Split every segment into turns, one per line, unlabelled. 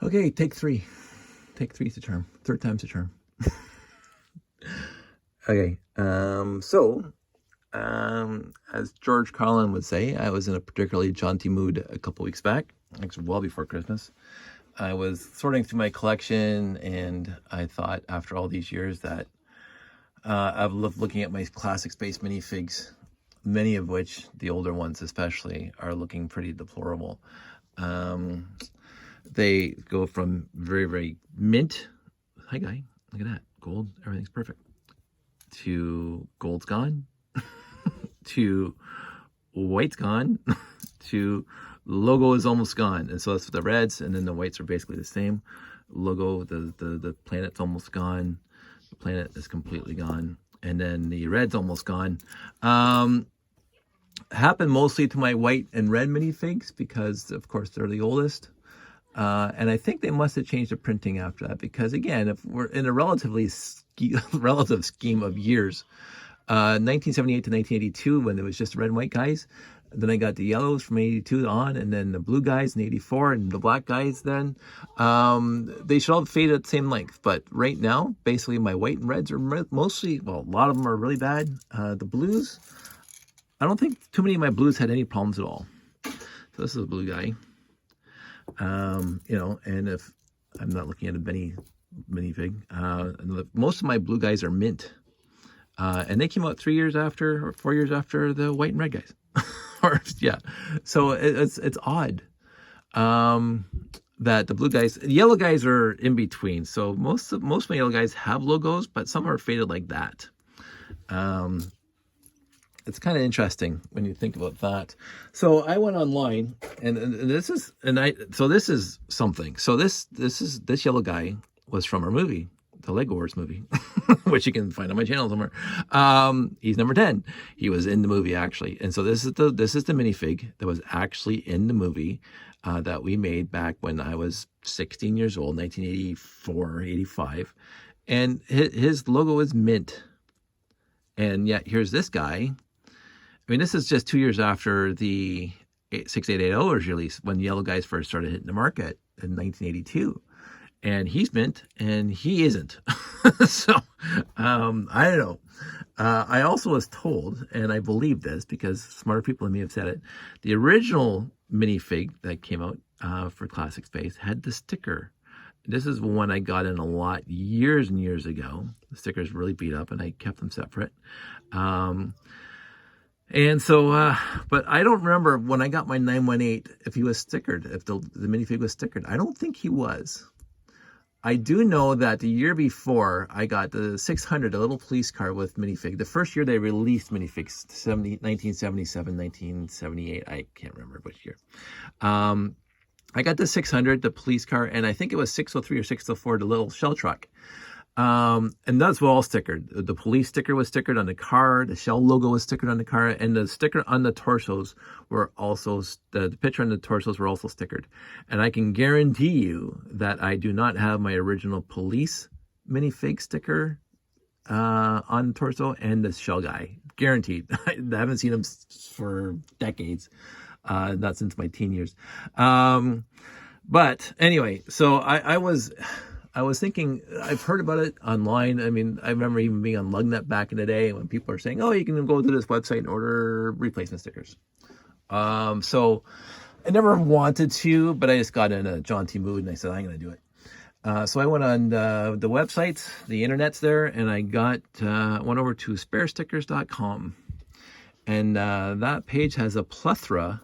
Okay, take three. Take three's the charm. Third time's the charm. Okay, as George Carlin would say, I was in a particularly jaunty mood a couple weeks back, actually well before Christmas. I was sorting through my collection, and I thought after all these years that I've loved looking at my classic space minifigs, many of which, the older ones especially, are looking pretty deplorable. They go from very, very mint, hi guy, look at that, gold, everything's perfect, to gold's gone, to white's gone, to logo is almost gone. And so that's the reds, and then the whites are basically the same. Logo, the planet's almost gone. The planet is completely gone. And then the red's almost gone. Happened mostly to my white and red minifigs because, of course, they're the oldest. And I think they must have changed the printing after that because, again, if we're in a relative scheme of years, 1978 to 1982, when it was just red and white guys, then I got the yellows from 82 on, and then the blue guys in 84, and the black guys then. They should all fade at the same length, but right now, basically my white and reds are mostly, well, a lot of them are really bad. The blues, I don't think too many of my blues had any problems at all. So this is a blue guy. And if I'm not looking at a minifig, most of my blue guys are mint. And they came out 3 years after, or 4 years after the white and red guys. Yeah. So it's odd that the blue guys, yellow guys are in between. So most of my yellow guys have logos, but some are faded like that. It's kind of interesting when you think about that. So I went online, and this is something. So this yellow guy was from our movie, the Lego Wars movie, which you can find on my channel somewhere. He's number 10. He was in the movie, actually. And so this is the minifig that was actually in the movie that we made back when I was 16 years old, 1984, 85. And his logo is mint. And yet here's this guy. I mean, this is just 2 years after the 6880 was released, when yellow guys first started hitting the market in 1982. And he's mint, and he isn't. So, I don't know. I also was told, and I believe this because smarter people than me have said it, the original minifig that came out for Classic Space had the sticker. This is one I got in a lot years and years ago. The sticker's really beat up, and I kept them separate. And so, but I don't remember when I got my 918 if he was stickered, if the minifig was stickered. I don't think he was. I do know that the year before, I got the 600, a little police car with minifig. The first year they released minifigs, 1977, 1978, I can't remember which year. I got the 600, the police car, and I think it was 603 or 604, the little shell truck. And those were all stickered. The police sticker was stickered on the car, the Shell logo was stickered on the car, and the sticker on the torsos were also, the picture on the torsos were also stickered. And I can guarantee you that I do not have my original police minifig sticker on the torso and the Shell guy. Guaranteed. I haven't seen them for decades, not since my teen years. But anyway, so I was thinking, I've heard about it online. I mean, I remember even being on Lugnet back in the day when people are saying, oh, you can go to this website and order replacement stickers. So I never wanted to, but I just got in a jaunty mood and I said, I'm going to do it. So I went on the websites, the internet's there, and I went over to sparestickers.com. And that page has a plethora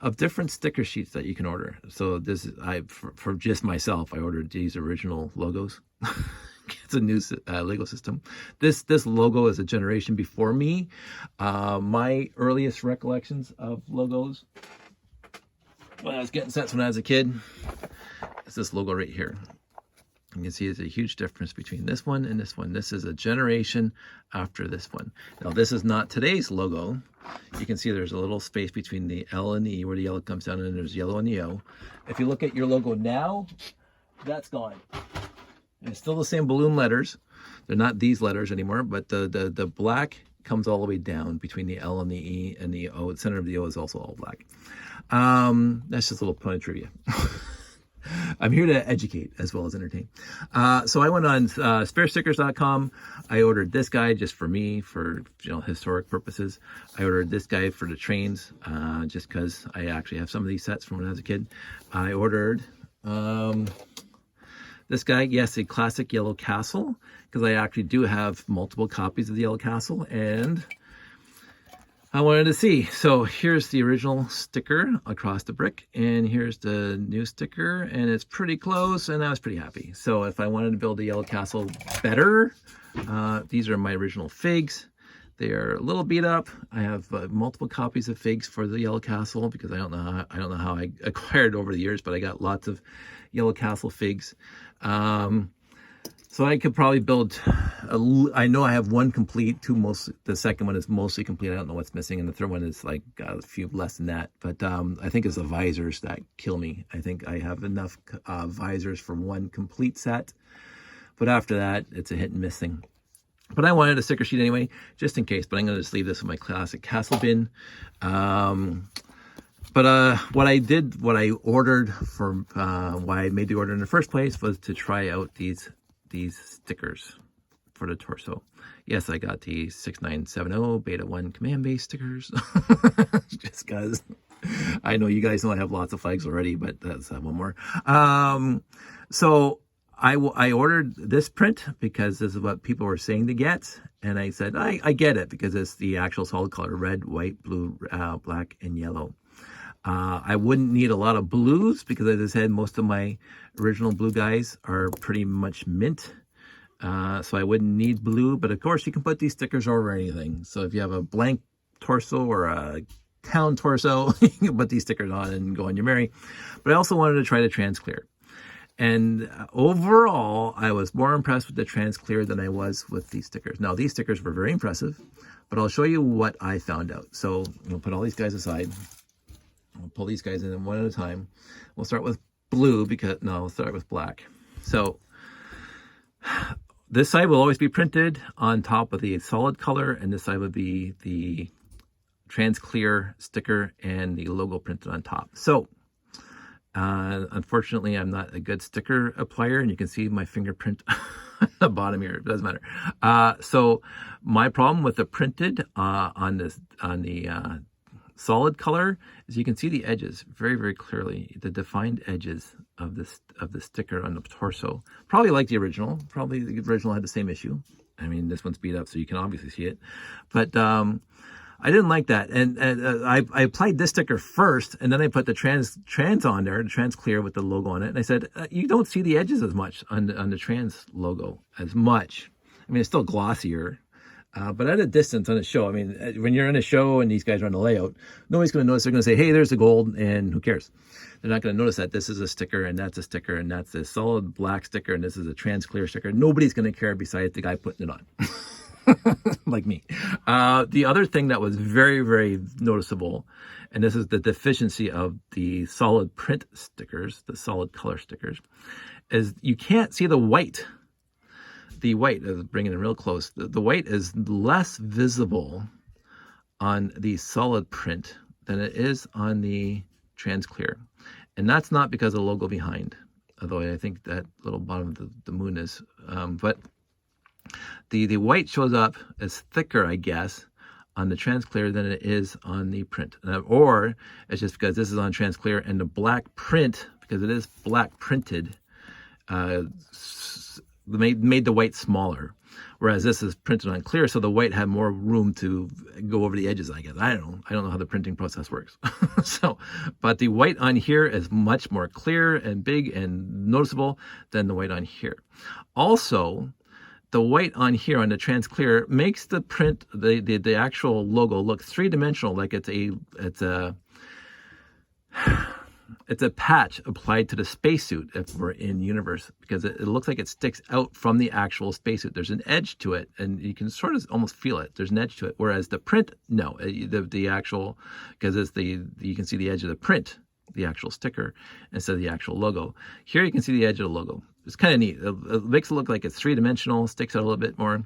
of different sticker sheets that you can order. So this is, for just myself, I ordered these original logos. It's a new Lego system. This logo is a generation before me. My earliest recollections of logos when I was getting sets when I was a kid is this logo right here. You can see there's a huge difference between this one and this one. This is a generation after this one. Now, this is not today's logo. You can see there's a little space between the L and the E where the yellow comes down, and there's yellow and the O. If you look at your logo now, that's gone. And it's still the same balloon letters. They're not these letters anymore, but the black comes all the way down between the L and the E and the O. The center of the O is also all black. That's just a little point of trivia. I'm here to educate as well as entertain. So I went on sparestickers.com. I ordered this guy just for me, for historic purposes. I ordered this guy for the trains, just because I actually have some of these sets from when I was a kid. I ordered this guy, yes, a classic yellow castle, because I actually do have multiple copies of the yellow castle, and I wanted to see. So here's the original sticker across the brick, and here's the new sticker, and it's pretty close, and I was pretty happy. So if I wanted to build a yellow castle better, these are my original figs. They are a little beat up. I have multiple copies of figs for the yellow castle, because I don't know how I acquired over the years, but I got lots of yellow castle figs. So I could probably build, I know I have one complete, the second one is mostly complete. I don't know what's missing. And the third one is like a few less than that. But I think it's the visors that kill me. I think I have enough visors for one complete set. But after that, it's a hit and miss thing. But I wanted a sticker sheet anyway, just in case. But I'm going to just leave this in my classic castle bin. But what I ordered for, why I made the order in the first place was to try out these stickers for the torso. Yes, I got the 6970 beta 1 command base stickers, just because I know you guys know I have lots of flags already, but that's one more. So I ordered this print because this is what people were saying to get, and I said I get it, because it's the actual solid color: red, white, blue, black, and yellow. I wouldn't need a lot of blues, because as I said, most of my original blue guys are pretty much mint. So I wouldn't need blue, but of course you can put these stickers over anything. So if you have a blank torso or a town torso, you can put these stickers on and go on your merry. But I also wanted to try the trans clear. And overall, I was more impressed with the trans clear than I was with these stickers. Now, these stickers were very impressive, but I'll show you what I found out. So we'll put all these guys aside. We'll pull these guys in one at a time. We'll start with blue, we'll start with black. So this side will always be printed on top of the solid color, and this side would be the trans clear sticker and the logo printed on top. So unfortunately, I'm not a good sticker applier, and you can see my fingerprint at the bottom here. It doesn't matter. So my problem with the printed on the solid color is you can see the edges very, very clearly, the defined edges of the sticker on the torso. Probably like the original. Probably the original had the same issue. I mean, this one's beat up, so you can obviously see it. But I didn't like that, and I applied this sticker first, and then I put the trans on there, the trans clear with the logo on it, and I said, you don't see the edges as much on the trans logo as much. I mean, it's still glossier. But at a distance on a show, I mean, when you're in a show and these guys are on the layout, nobody's going to notice. They're going to say, hey, there's the gold, and who cares? They're not going to notice that this is a sticker, and that's a sticker, and that's a solid black sticker, and this is a trans clear sticker. Nobody's going to care besides the guy putting it on, like me. The other thing that was very, very noticeable, and this is the deficiency of the solid print stickers, the solid color stickers, is you can't see the white. The white is bringing it real close. The white is less visible on the solid print than it is on the trans clear. And that's not because of the logo behind, although I think that little bottom of the moon is. But the white shows up as thicker, I guess, on the trans clear than it is on the print. Or it's just because this is on trans clear, and the black print, because it is black printed, made the white smaller, whereas this is printed on clear, so the white had more room to go over the edges, I guess. I don't know how the printing process works. But the white on here is much more clear and big and noticeable than the white on here. Also, the white on here on the trans clear makes the print, the actual logo, look three-dimensional, like it's a patch applied to the spacesuit if we're in universe, because it looks like it sticks out from the actual spacesuit. There's an edge to it, and you can sort of almost feel it. There's an edge to it, whereas the print, no, the actual, because it's you can see the edge of the print, the actual sticker, instead of the actual logo. Here you can see the edge of the logo. It's kind of neat. It makes it look like it's three-dimensional, sticks out a little bit more.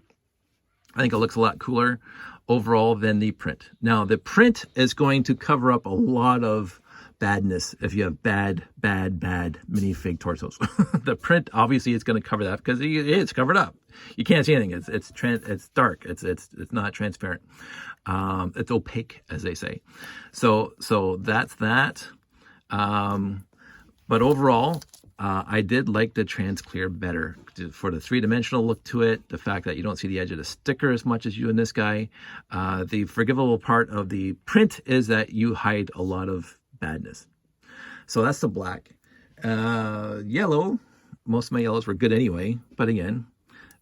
I think it looks a lot cooler overall than the print. Now, the print is going to cover up a lot of badness if you have bad minifig torsos. The print obviously is going to cover that because it's covered up. You can't see anything. It's dark. It's not transparent. It's opaque, as they say. So that's that. But overall, I did like the trans clear better for the three-dimensional look to it. The fact that you don't see the edge of the sticker as much as you in this guy. The forgivable part of the print is that you hide a lot of badness. So that's the black. Yellow, most of my yellows were good anyway. But again,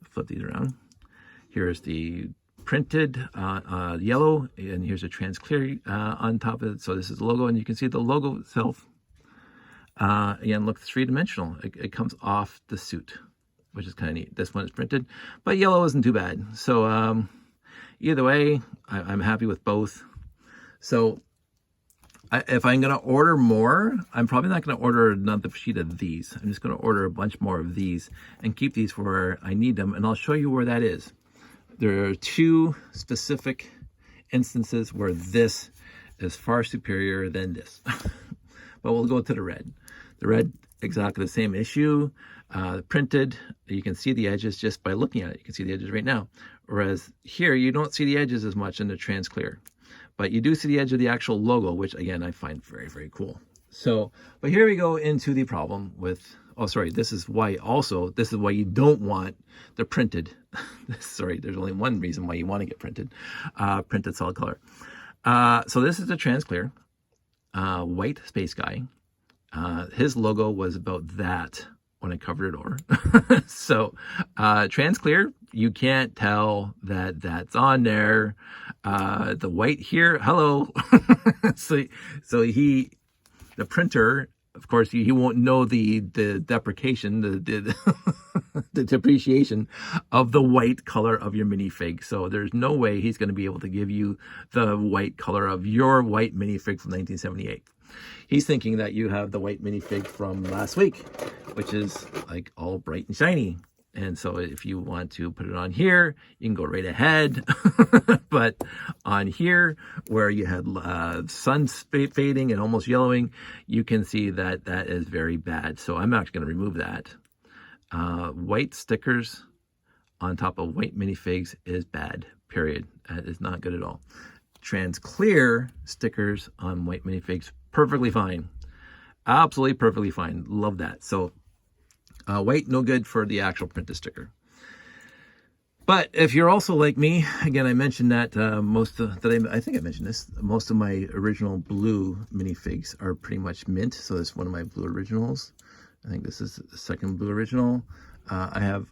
flip these around. Here's the printed yellow, and here's a trans clear on top of it. So this is the logo, and you can see the logo itself. Again, look, three-dimensional. It comes off the suit, which is kind of neat. This one is printed, but yellow isn't too bad. So either way, I'm happy with both. So if I'm going to order more, I'm probably not going to order another sheet of these. I'm just going to order a bunch more of these and keep these for where I need them, and I'll show you where that is. There are two specific instances where this is far superior than this. But we'll go to the red. The red, exactly the same issue. Printed, you can see the edges just by looking at it. You can see the edges right now. Whereas here, you don't see the edges as much in the trans clear. But you do see the edge of the actual logo, which again, I find very, very cool. So, but here we go into the problem with, oh, sorry, this is why you don't want the printed. Sorry, there's only one reason why you want to get printed solid color. So this is the trans clear. White space guy. His logo was about that when I covered it over. So trans clear, you can't tell that that's on there. The white here, hello. so the printer, of course, he won't know the deprecation, the depreciation of the white color of your minifig. So there's no way he's going to be able to give you the white color of your white minifig from 1978. He's thinking that you have the white minifig from last week, which is like all bright and shiny. And so if you want to put it on here, you can go right ahead. But on here, where you had sun fading and almost yellowing, you can see that that is very bad. So I'm actually going to remove that. White stickers on top of white minifigs is bad, period. That is not good at all. Trans clear stickers on white minifigs, perfectly fine. Absolutely perfectly fine. Love that. So white, no good for the actual printed sticker. But if you're also like me, again, I mentioned that I think I mentioned this. Most of my original blue minifigs are pretty much mint. So that's one of my blue originals. I think this is the second blue original. I have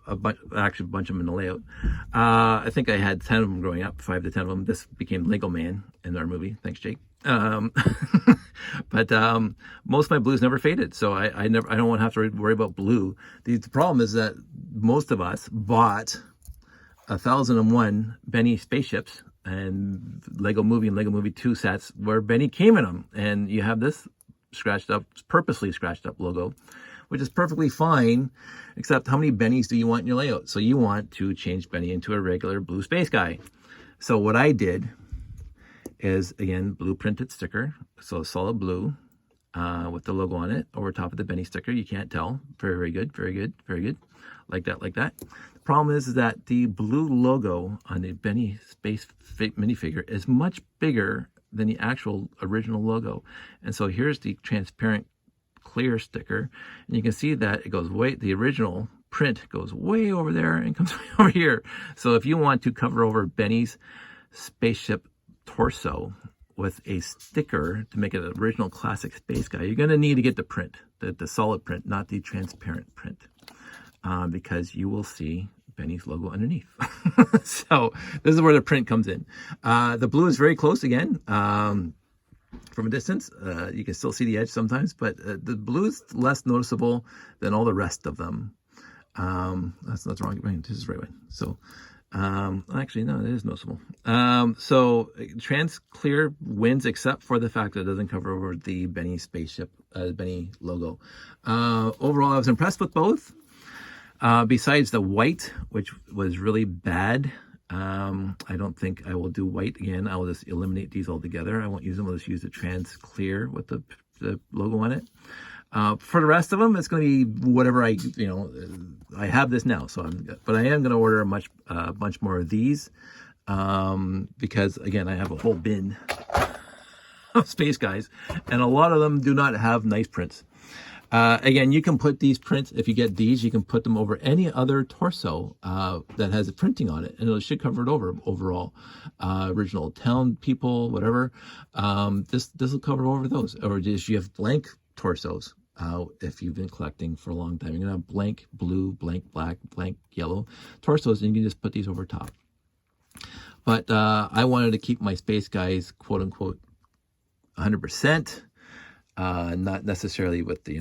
actually a bunch of them in the layout. I think I had 10 of them growing up, 5 to 10 of them. This became Lego Man in our movie. Thanks, Jake. But most of my blues never faded, so I don't want to have to worry about blue. The problem is that most of us bought 1001 Benny spaceships and Lego Movie and Lego Movie 2 sets where Benny came in them, and you have this scratched up, purposely scratched up logo, which is perfectly fine, except how many Bennies do you want in your layout? So you want to change Benny into a regular blue space guy. So what I did is, again, blue printed sticker, so solid blue with the logo on it over top of the Benny sticker. You can't tell. Very, very good, very good, very good. Like that, like that. The problem is that the blue logo on the Benny Space minifigure is much bigger than the actual original logo. And so here's the transparent clear sticker, and you can see that it goes the original print goes way over there and comes way over here. So if you want to cover over Benny's spaceship torso with a sticker to make it an original classic space guy, you're going to need to get the print, the solid print, not the transparent print, because you will see Benny's logo underneath. So this is where the print comes in. The blue is very close again. From a distance, you can still see the edge sometimes, but the blue is less noticeable than all the rest of them. That's the wrong way. This is the right way. So, actually, no, it is noticeable. So trans clear wins, except for the fact that it doesn't cover over the Benny spaceship, Benny logo. Overall, I was impressed with both. Besides the white, which was really bad. I don't think I will do white again. I will just eliminate these altogether. I won't use them. I'll just use the trans clear with the the logo on it. For the rest of them, it's going to be whatever I have this now. But I am going to order a bunch more of these, because again, I have a whole bin of Space Guys, and a lot of them do not have nice prints. Again, you can put these prints, if you get these, you can put them over any other torso that has a printing on it, and it should cover it over overall. Original town people, whatever. This will cover over those. Or just you have blank torsos. If you've been collecting for a long time, you're gonna have blank blue, blank black, blank yellow torsos, and you can just put these over top. But I wanted to keep my Space Guys, quote unquote, 100%. Not necessarily with the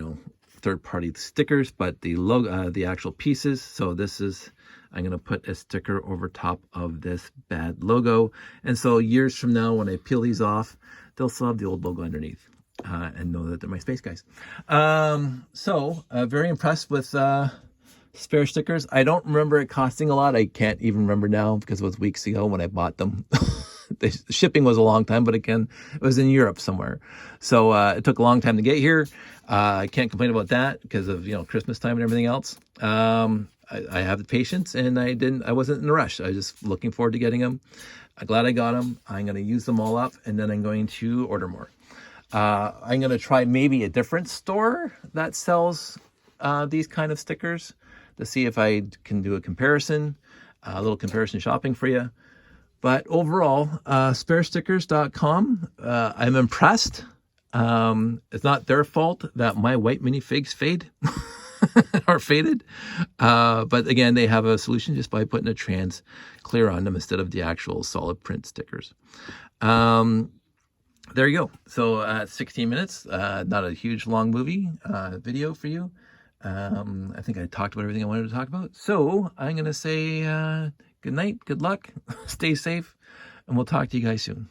third-party stickers, but the logo, the actual pieces. So I'm going to put a sticker over top of this bad logo, and so years from now, when I peel these off, they'll still have the old logo underneath, and know that they're my Space Guys. Very impressed with spare stickers. I don't remember it costing a lot. I can't even remember now because it was weeks ago when I bought them. The shipping was a long time, but again, it was in Europe somewhere. So it took a long time to get here. I can't complain about that because of Christmas time and everything else. I have the patience, and I wasn't in a rush. I was just looking forward to getting them. I'm glad I got them. I'm going to use them all up, and then I'm going to order more. I'm going to try maybe a different store that sells these kind of stickers to see if I can do a comparison, a little comparison shopping for you. But overall, sparestickers.com, I'm impressed. It's not their fault that my white minifigs fade or faded. But again, they have a solution just by putting a trans clear on them instead of the actual solid print stickers. There you go. So 16 minutes, not a huge long movie video for you. I think I talked about everything I wanted to talk about. So I'm going to say good night, good luck, stay safe, and we'll talk to you guys soon.